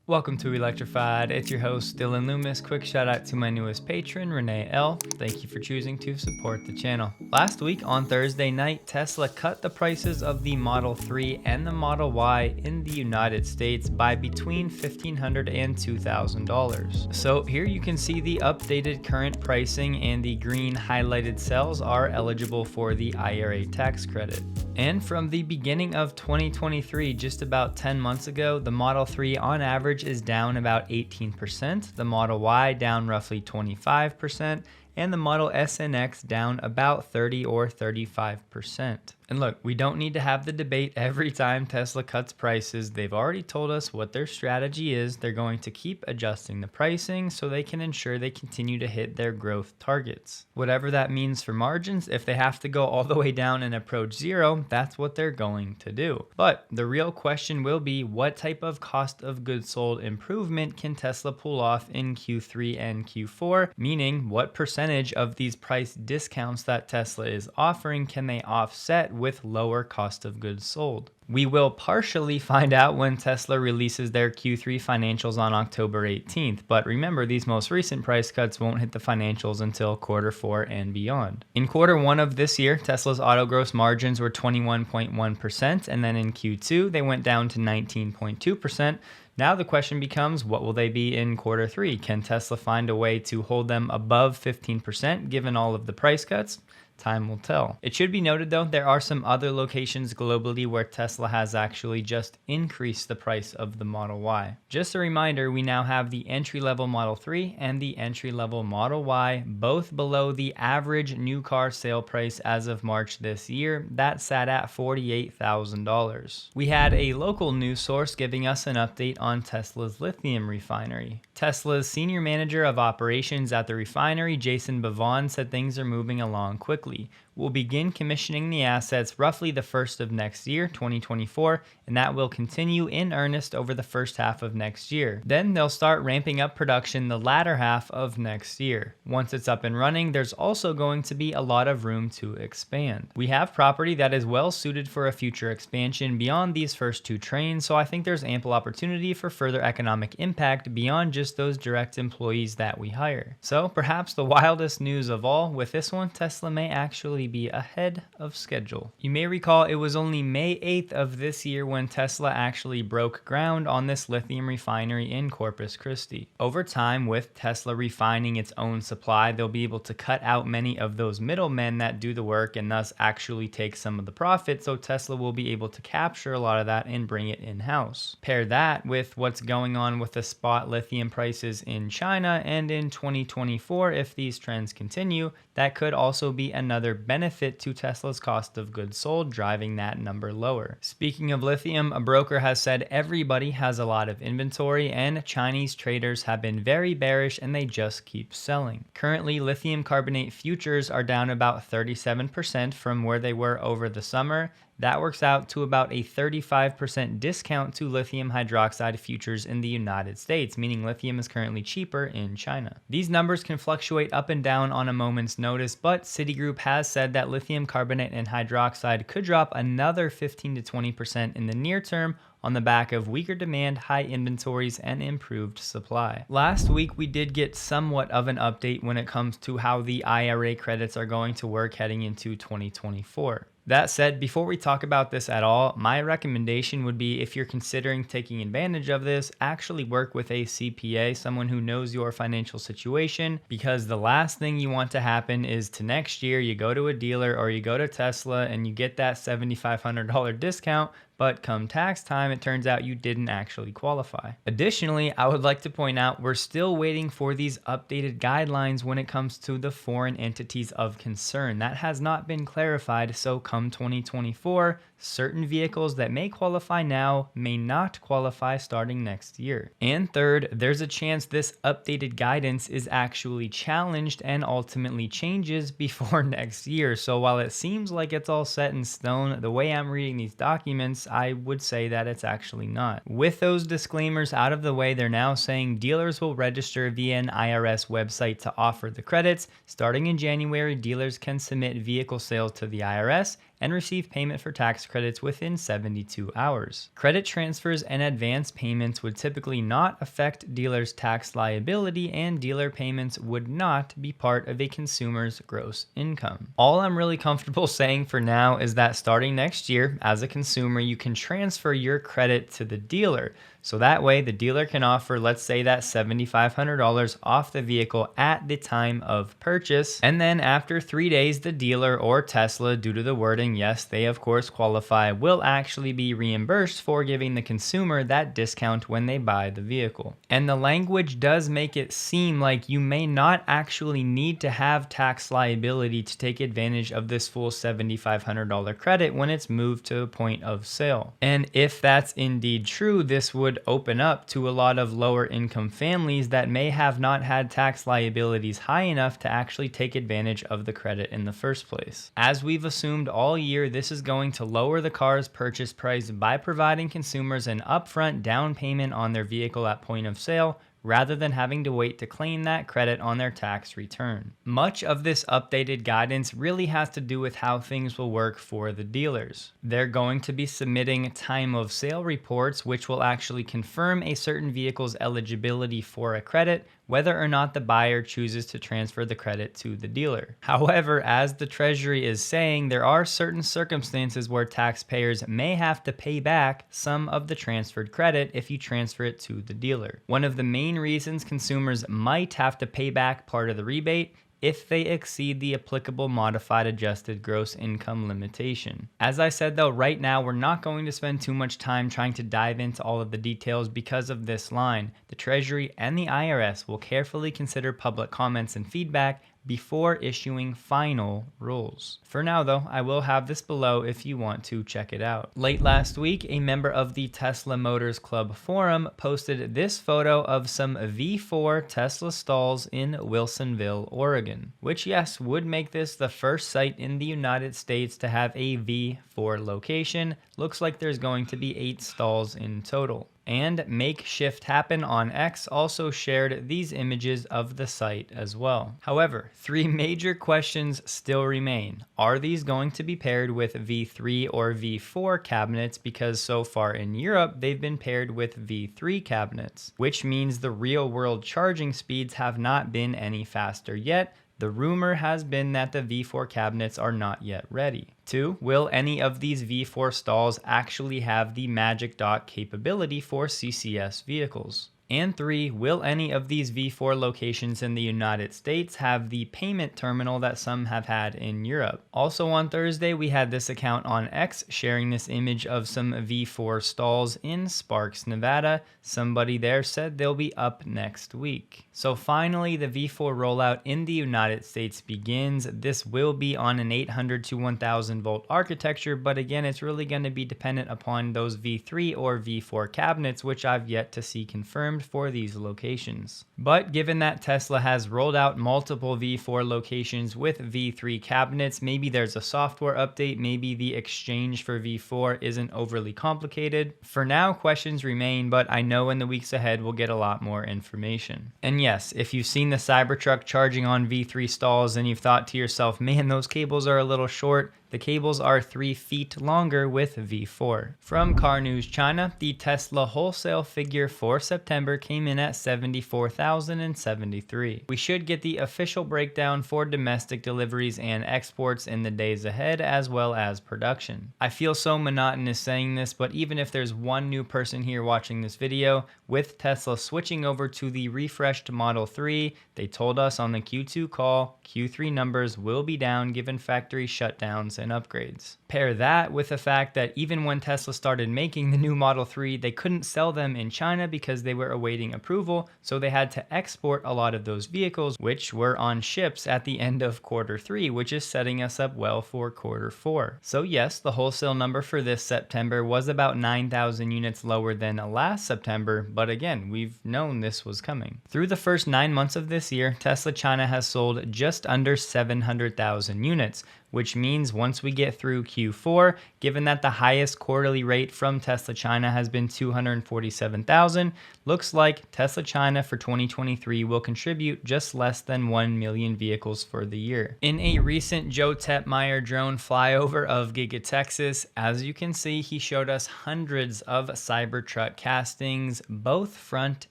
Welcome to Electrified. It's your host, Dylan Loomis. Quick shout out to my newest patron, Renee L. Thank you for choosing to support the channel. Last week on Thursday night, Tesla cut the prices of the Model 3 and the Model Y in the United States by between $1,500 and $2,000. So here you can see the updated current pricing, and the green highlighted cells are eligible for the IRA tax credit. And from the beginning of 2023, just about 10 months ago, the Model 3 on average is down about 18%, the Model Y down roughly 25%, and the Model S and X down about 30 or 35%. And look, we don't need to have the debate every time Tesla cuts prices. They've already told us what their strategy is. They're going to keep adjusting the pricing so they can ensure they continue to hit their growth targets. Whatever that means for margins, if they have to go all the way down and approach zero, that's what they're going to do. But the real question will be, what type of cost of goods sold improvement can Tesla pull off in Q3 and Q4? Meaning, what percentage of these price discounts that Tesla is offering can they offset with lower cost of goods sold? We will partially find out when Tesla releases their Q3 financials on October 18th, but remember, these most recent price cuts won't hit the financials until Q4 and beyond. In Q1 of this year, Tesla's auto gross margins were 21.1%, and then in Q2, they went down to 19.2%. Now the question becomes, what will they be in Q3? Can Tesla find a way to hold them above 15% given all of the price cuts? Time will tell. It should be noted though, there are some other locations globally where Tesla has actually just increased the price of the Model Y. Just a reminder, we now have the entry-level Model 3 and the entry-level Model Y, both below the average new car sale price as of March this year. That sat at $48,000. We had a local news source giving us an update on Tesla's lithium refinery. Tesla's senior manager of operations at the refinery, Jason Bavon, said things are moving along quickly. We'll begin commissioning the assets roughly the first of next year, 2024, and that will continue in earnest over the first half of next year. Then they'll start ramping up production the latter half of next year. Once it's up and running, there's also going to be a lot of room to expand. We have property that is well suited for a future expansion beyond these first two trains, so I think there's ample opportunity for further economic impact beyond just those direct employees that we hire. So perhaps the wildest news of all, with this one, Tesla may actually be ahead of schedule. You may recall it was only May 8th of this year when Tesla actually broke ground on this lithium refinery in Corpus Christi. Over time, with Tesla refining its own supply, they'll be able to cut out many of those middlemen that do the work and thus actually take some of the profit, so Tesla will be able to capture a lot of that and bring it in-house. Pair that with what's going on with the spot lithium prices in China, and in 2024, if these trends continue, that could also be another benefit to Tesla's cost of goods sold, driving that number lower. Speaking of lithium, a broker has said everybody has a lot of inventory, and Chinese traders have been very bearish and they just keep selling. Currently, lithium carbonate futures are down about 37% from where they were over the summer. That works out to about a 35% discount to lithium hydroxide futures in the United States, meaning lithium is currently cheaper in China. These numbers can fluctuate up and down on a moment's notice, but Citigroup has said that lithium carbonate and hydroxide could drop another 15 to 20% in the near term on the back of weaker demand, high inventories, and improved supply. Last week, we did get somewhat of an update when it comes to how the IRA credits are going to work heading into 2024. That said, before we talk about this at all, my recommendation would be, if you're considering taking advantage of this, actually work with a CPA, someone who knows your financial situation, because the last thing you want to happen is to next year you go to a dealer or you go to Tesla and you get that $7,500 discount, but come tax time, it turns out you didn't actually qualify. Additionally, I would like to point out we're still waiting for these updated guidelines when it comes to the foreign entities of concern. That has not been clarified, so come 2024, certain vehicles that may qualify now may not qualify starting next year. And third, there's a chance this updated guidance is actually challenged and ultimately changes before next year. So while it seems like it's all set in stone, the way I'm reading these documents, I would say that it's actually not. With those disclaimers out of the way, they're now saying dealers will register via an IRS website to offer the credits. Starting in January, dealers can submit vehicle sales to the IRS, and receive payment for tax credits within 72 hours. Credit transfers and advance payments would typically not affect dealers' tax liability, and dealer payments would not be part of a consumer's gross income. All I'm really comfortable saying for now is that starting next year, as a consumer, you can transfer your credit to the dealer. So that way the dealer can offer, let's say, that $7,500 off the vehicle at the time of purchase. And then after 3 days, the dealer or Tesla, due to the wording, yes, they of course qualify, will actually be reimbursed for giving the consumer that discount when they buy the vehicle. And the language does make it seem like you may not actually need to have tax liability to take advantage of this full $7,500 credit when it's moved to a point of sale. And if that's indeed true, this would open up to a lot of lower income families that may have not had tax liabilities high enough to actually take advantage of the credit in the first place. As we've assumed all year, this is going to lower the car's purchase price by providing consumers an upfront down payment on their vehicle at point of sale, rather than having to wait to claim that credit on their tax return. Much of this updated guidance really has to do with how things will work for the dealers. They're going to be submitting time of sale reports, which will actually confirm a certain vehicle's eligibility for a credit, whether or not the buyer chooses to transfer the credit to the dealer. However, as the Treasury is saying, there are certain circumstances where taxpayers may have to pay back some of the transferred credit if you transfer it to the dealer. One of the main reasons consumers might have to pay back part of the rebate if they exceed the applicable modified adjusted gross income limitation. As I said though, right now we're not going to spend too much time trying to dive into all of the details because of this line. The Treasury and the IRS will carefully consider public comments and feedback before issuing final rules. For now though, I will have this below if you want to check it out. Late last week, a member of the Tesla Motors Club forum posted this photo of some V4 Tesla stalls in Wilsonville, Oregon, which yes, would make this the first site in the United States to have a V4 location. Looks like there's going to be 8 stalls in total. And Make Shift Happen on X also shared these images of the site as well. However, 3 major questions still remain. Are these going to be paired with V3 or V4 cabinets? Because so far in Europe, they've been paired with V3 cabinets, which means the real world charging speeds have not been any faster yet. The rumor has been that the V4 cabinets are not yet ready. 2, will any of these V4 stalls actually have the Magic Dock capability for CCS vehicles? And 3, will any of these V4 locations in the United States have the payment terminal that some have had in Europe? Also on Thursday, we had this account on X sharing this image of some V4 stalls in Sparks, Nevada. Somebody there said they'll be up next week. So finally, the V4 rollout in the United States begins. This will be on an 800 to 1000 volt architecture, but again, it's really going to be dependent upon those V3 or V4 cabinets, which I've yet to see confirmed for these locations. But given that Tesla has rolled out multiple V4 locations with V3 cabinets, maybe there's a software update, maybe the exchange for V4 isn't overly complicated. For now, questions remain, but I know in the weeks ahead we'll get a lot more information. And yes, if you've seen the Cybertruck charging on V3 stalls and you've thought to yourself, man, those cables are a little short, the cables are 3 feet longer with V4. From Car News China, the Tesla wholesale figure for September came in at 74,073. We should get the official breakdown for domestic deliveries and exports in the days ahead, as well as production. I feel so monotonous saying this, but even if there's one new person here watching this video, with Tesla switching over to the refreshed Model 3, they told us on the Q2 call, Q3 numbers will be down given factory shutdowns and upgrades. Pair that with the fact that even when Tesla started making the new Model 3, they couldn't sell them in China because they were awaiting approval, so they had to export a lot of those vehicles, which were on ships at the end of Q3, which is setting us up well for Q4. So yes, the wholesale number for this September was about 9,000 units lower than last September, but again, we've known this was coming. Through the first 9 months of this year, Tesla China has sold just under 700,000 units, which means once we get through Q4, given that the highest quarterly rate from Tesla China has been 247,000, looks like Tesla China for 2023 will contribute just less than 1 million vehicles for the year. In a recent Joe Tetmeyer drone flyover of Giga Texas, as you can see, he showed us hundreds of Cybertruck castings, both front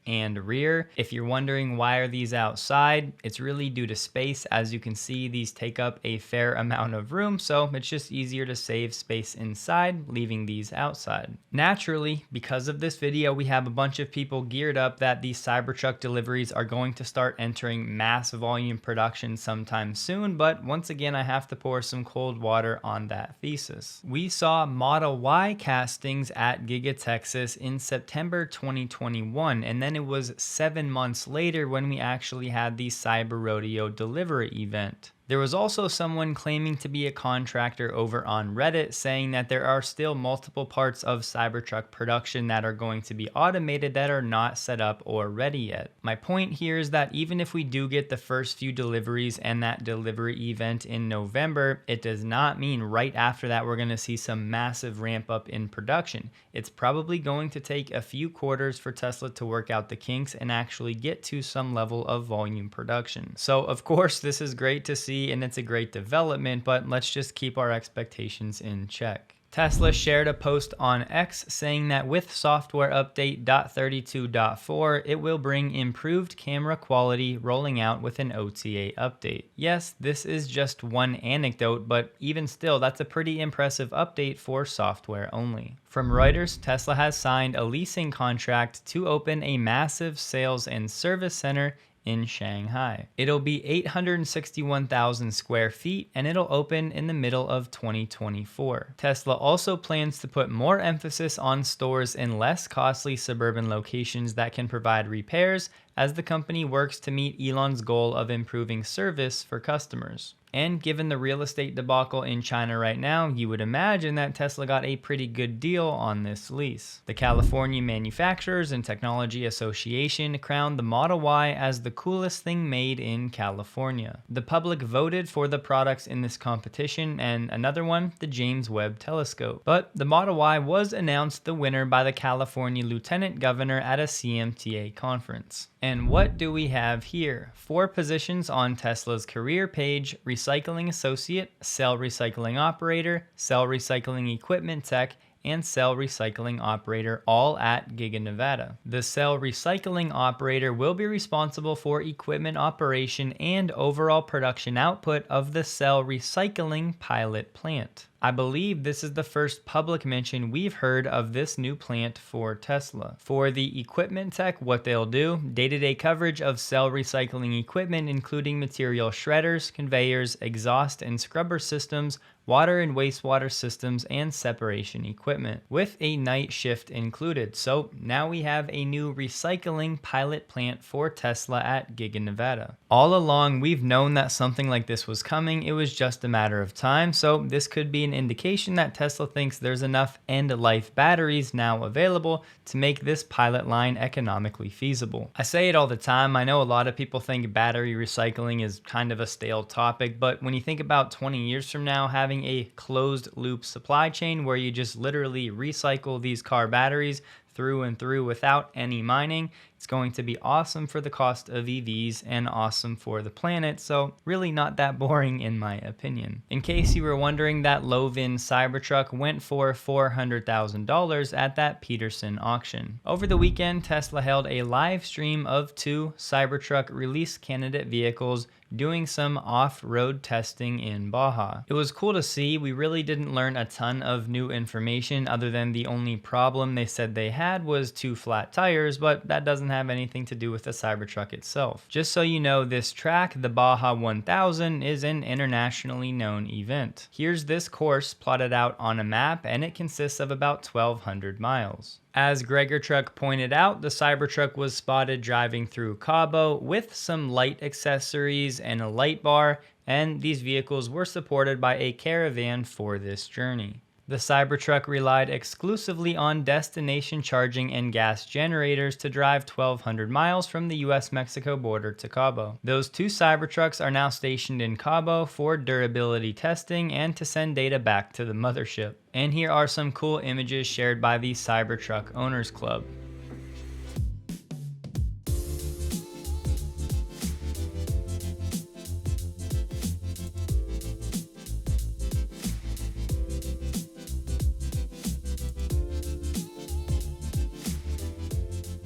and rear. If you're wondering why are these outside, it's really due to space. As you can see, these take up a fair amount of room, so it's just easier to save space inside, leaving these outside. Naturally, because of this video, we have a bunch of people geared up that these Cybertruck deliveries are going to start entering mass volume production sometime soon, but once again, I have to pour some cold water on that thesis. We saw Model Y castings at Giga Texas in September 2021, and then it was 7 months later when we actually had the Cyber Rodeo delivery event. There was also someone claiming to be a contractor over on Reddit saying that there are still multiple parts of Cybertruck production that are going to be automated that are not set up or ready yet. My point here is that even if we do get the first few deliveries and that delivery event in November, it does not mean right after that we're going to see some massive ramp up in production. It's probably going to take a few quarters for Tesla to work out the kinks and actually get to some level of volume production. So of course, this is great to see and it's a great development, but let's just keep our expectations in check. Tesla shared a post on X saying that with software update 32.4, it will bring improved camera quality rolling out with an OTA update. Yes, this is just one anecdote, but even still, that's a pretty impressive update for software only. From Reuters, Tesla has signed a leasing contract to open a massive sales and service center in Shanghai. It'll be 861,000 square feet and it'll open in the middle of 2024. Tesla also plans to put more emphasis on stores in less costly suburban locations that can provide repairs as the company works to meet Elon's goal of improving service for customers. And given the real estate debacle in China right now, you would imagine that Tesla got a pretty good deal on this lease. The California Manufacturers and Technology Association crowned the Model Y as the coolest thing made in California. The public voted for the products in this competition, and another one, the James Webb Telescope. But the Model Y was announced the winner by the California Lieutenant Governor at a CMTA conference. And what do we have here? 4 positions on Tesla's career page: recycling associate, cell recycling operator, cell recycling equipment tech, and cell recycling operator, all at Giga Nevada. The cell recycling operator will be responsible for equipment operation and overall production output of the cell recycling pilot plant. I believe this is the first public mention we've heard of this new plant for Tesla. For the equipment tech, what they'll do: day-to-day coverage of cell recycling equipment, including material shredders, conveyors, exhaust and scrubber systems, water and wastewater systems, and separation equipment, with a night shift included. So now we have a new recycling pilot plant for Tesla at Giga Nevada. All along, we've known that something like this was coming. It was just a matter of time. So this could be an indication that Tesla thinks there's enough end-of-life batteries now available to make this pilot line economically feasible. I say it all the time. I know a lot of people think battery recycling is kind of a stale topic, but when you think about 20 years from now, having a closed loop supply chain where you just literally recycle these car batteries through and through without any mining, it's going to be awesome for the cost of EVs and awesome for the planet. So really not that boring in my opinion. In case you were wondering, that low VIN Cybertruck went for $400,000 at that Peterson auction. Over the weekend, Tesla held a live stream of 2 Cybertruck release candidate vehicles doing some off-road testing in Baja. It was cool to see. We really didn't learn a ton of new information other than the only problem they said they had was 2 flat tires, but that doesn't have anything to do with the Cybertruck itself. Just so you know, this track, the Baja 1000, is an internationally known event. Here's this course plotted out on a map, and it consists of about 1,200 miles. As Gregor Truck pointed out, the Cybertruck was spotted driving through Cabo with some light accessories and a light bar, and these vehicles were supported by a caravan for this journey. The Cybertruck relied exclusively on destination charging and gas generators to drive 1,200 miles from the US-Mexico border to Cabo. Those two Cybertrucks are now stationed in Cabo for durability testing and to send data back to the mothership. And here are some cool images shared by the Cybertruck Owners Club.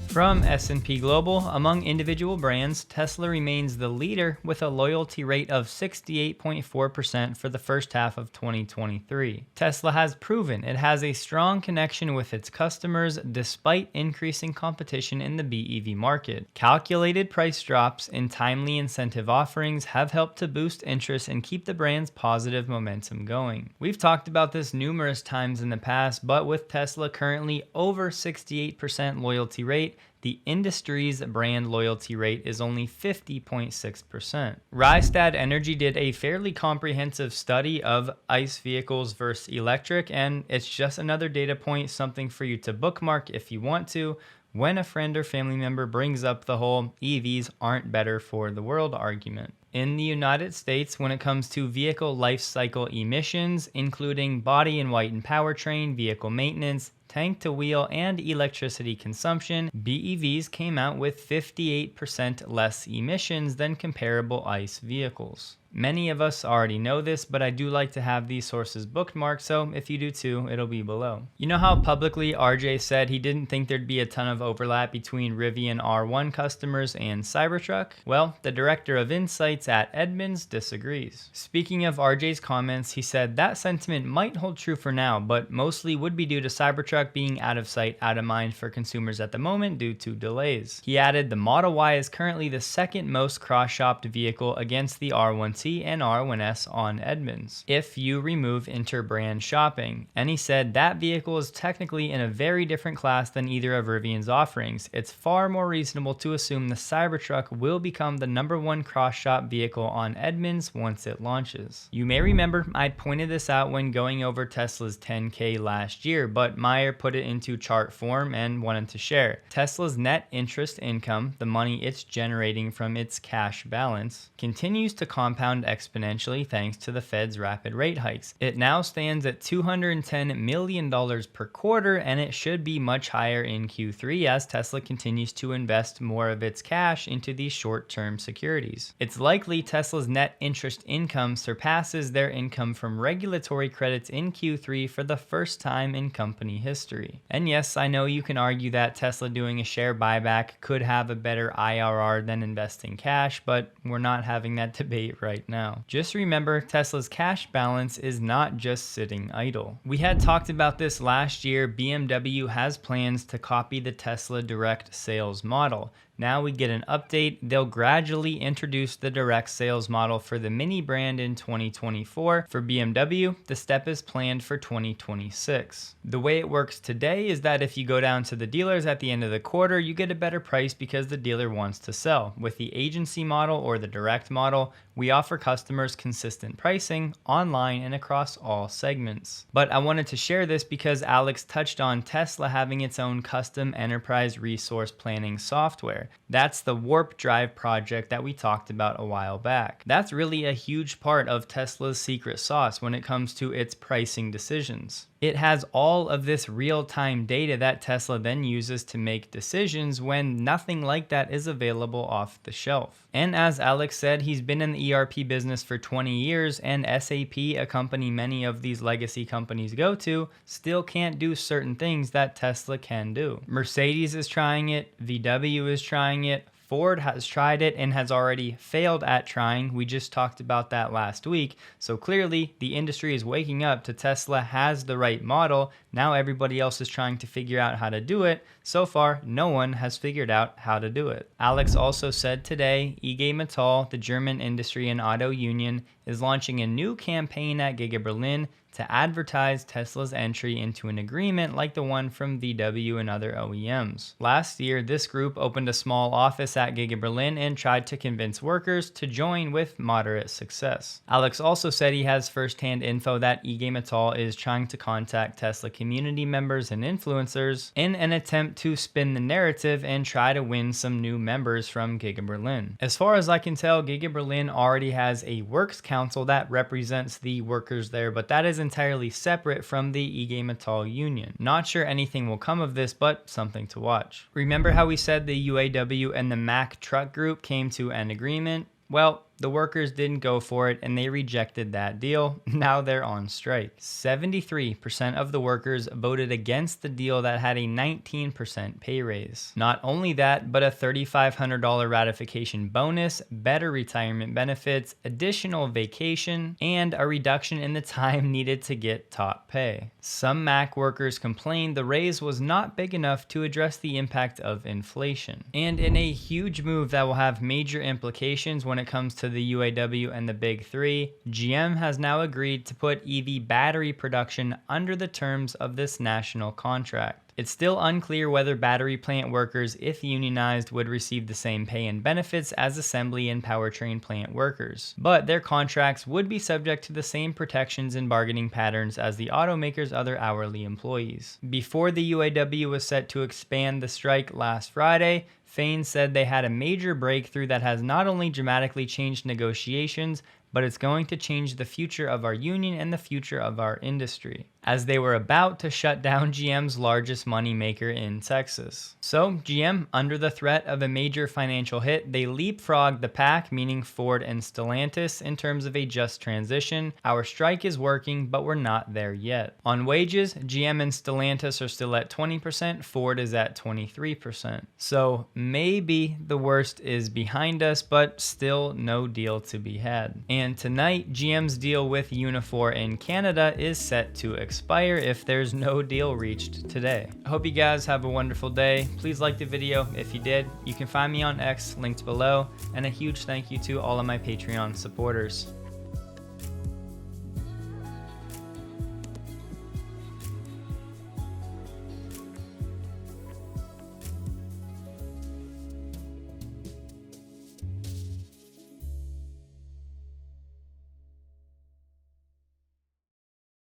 From S&P Global, among individual brands, Tesla remains the leader with a loyalty rate of 68.4% for the first half of 2023. Tesla has proven it has a strong connection with its customers despite increasing competition in the BEV market. Calculated price drops and timely incentive offerings have helped to boost interest and keep the brand's positive momentum going. We've talked about this numerous times in the past, but with Tesla currently over 68% loyalty rate, the industry's brand loyalty rate is only 50.6%. Rystad Energy did a fairly comprehensive study of ICE vehicles versus electric, and it's just another data point, something for you to bookmark if you want to, when a friend or family member brings up the whole EVs aren't better for the world argument. In the United States, when it comes to vehicle life cycle emissions, including body and white and powertrain, vehicle maintenance, tank to wheel, and electricity consumption, BEVs came out with 58% less emissions than comparable ICE vehicles. Many of us already know this, but I do like to have these sources bookmarked, so if you do too, it'll be below. You know how publicly RJ said he didn't think there'd be a ton of overlap between Rivian R1 customers and Cybertruck? Well, the director of insights at Edmunds disagrees. Speaking of RJ's comments, he said that sentiment might hold true for now, but mostly would be due to Cybertruck being out of sight, out of mind for consumers at the moment due to delays. He added the Model Y is currently the second most cross-shopped vehicle against the R1T and R1S on Edmunds, if you remove inter-brand shopping. And he said that vehicle is technically in a very different class than either of Rivian's offerings. It's far more reasonable to assume the Cybertruck will become the #1 cross-shop vehicle on Edmunds once it launches. You may remember I pointed this out when going over Tesla's 10K last year, but Meyer put it into chart form and wanted to share. Tesla's net interest income, the money it's generating from its cash balance, continues to compound exponentially thanks to the Fed's rapid rate hikes. It now stands at $210 million per quarter, and it should be much higher in Q3 as Tesla continues to invest more of its cash into these short-term securities. It's likely Tesla's net interest income surpasses their income from regulatory credits in Q3 for the first time in company history. And yes, I know you can argue that Tesla doing a share buyback could have a better IRR than investing cash, but we're not having that debate right now. Just remember, Tesla's cash balance is not just sitting idle. We had talked about this last year. BMW has plans to copy the Tesla direct sales model. Now we get an update. They'll gradually introduce the direct sales model for the Mini brand in 2024. For BMW, the step is planned for 2026. The way it works today is that if you go down to the dealers at the end of the quarter, you get a better price because the dealer wants to sell. With the agency model or the direct model, we offer customers consistent pricing online and across all segments. But I wanted to share this because Alex touched on Tesla having its own custom enterprise resource planning software. That's the Warp Drive project that we talked about a while back. That's really a huge part of Tesla's secret sauce when it comes to its pricing decisions. It has all of this real-time data that Tesla then uses to make decisions when nothing like that is available off the shelf. And as Alex said, he's been in the ERP business for 20 years, and SAP, a company many of these legacy companies go to, still can't do certain things that Tesla can do. Mercedes is trying it, VW is trying it, Ford has tried it and has already failed at trying. We just talked about that last week. So clearly the industry is waking up to Tesla has the right model. Now everybody else is trying to figure out how to do it. So far, no one has figured out how to do it. Alex also said today, IG Metall, the German industry and auto union, is launching a new campaign at Giga Berlin to advertise Tesla's entry into an agreement like the one from VW and other OEMs. Last year, this group opened a small office at Giga Berlin and tried to convince workers to join with moderate success. Alex also said he has first-hand info that IG Metall is trying to contact Tesla community members and influencers in an attempt to spin the narrative and try to win some new members from Giga Berlin. As far as I can tell, Giga Berlin already has a works council that represents the workers there, but that is entirely separate from the IG Metall union. Not sure anything will come of this, but something to watch. Remember how we said the UAW and the Mack truck group came to an agreement? Well, the workers didn't go for it and they rejected that deal. Now they're on strike. 73% of the workers voted against the deal that had a 19% pay raise. Not only that, but a $3,500 ratification bonus, better retirement benefits, additional vacation, and a reduction in the time needed to get top pay. Some Mack workers complained the raise was not big enough to address the impact of inflation. And in a huge move that will have major implications when it comes to the UAW and the Big Three, GM has now agreed to put EV battery production under the terms of this national contract. It's still unclear whether battery plant workers, if unionized, would receive the same pay and benefits as assembly and powertrain plant workers, but their contracts would be subject to the same protections and bargaining patterns as the automaker's other hourly employees. Before the UAW was set to expand the strike last Friday, Fain said they had a major breakthrough that has not only dramatically changed negotiations, but it's going to change the future of our union and the future of our industry, as they were about to shut down GM's largest moneymaker in Texas. So GM, under the threat of a major financial hit, they leapfrogged the pack, meaning Ford and Stellantis, in terms of a just transition. Our strike is working, but we're not there yet. On wages, GM and Stellantis are still at 20%, Ford is at 23%. So maybe the worst is behind us, but still no deal to be had. And tonight, GM's deal with Unifor in Canada is set to expire if there's no deal reached today. I hope you guys have a wonderful day. Please like the video if you did. You can find me on X, linked below, and a huge thank you to all of my Patreon supporters.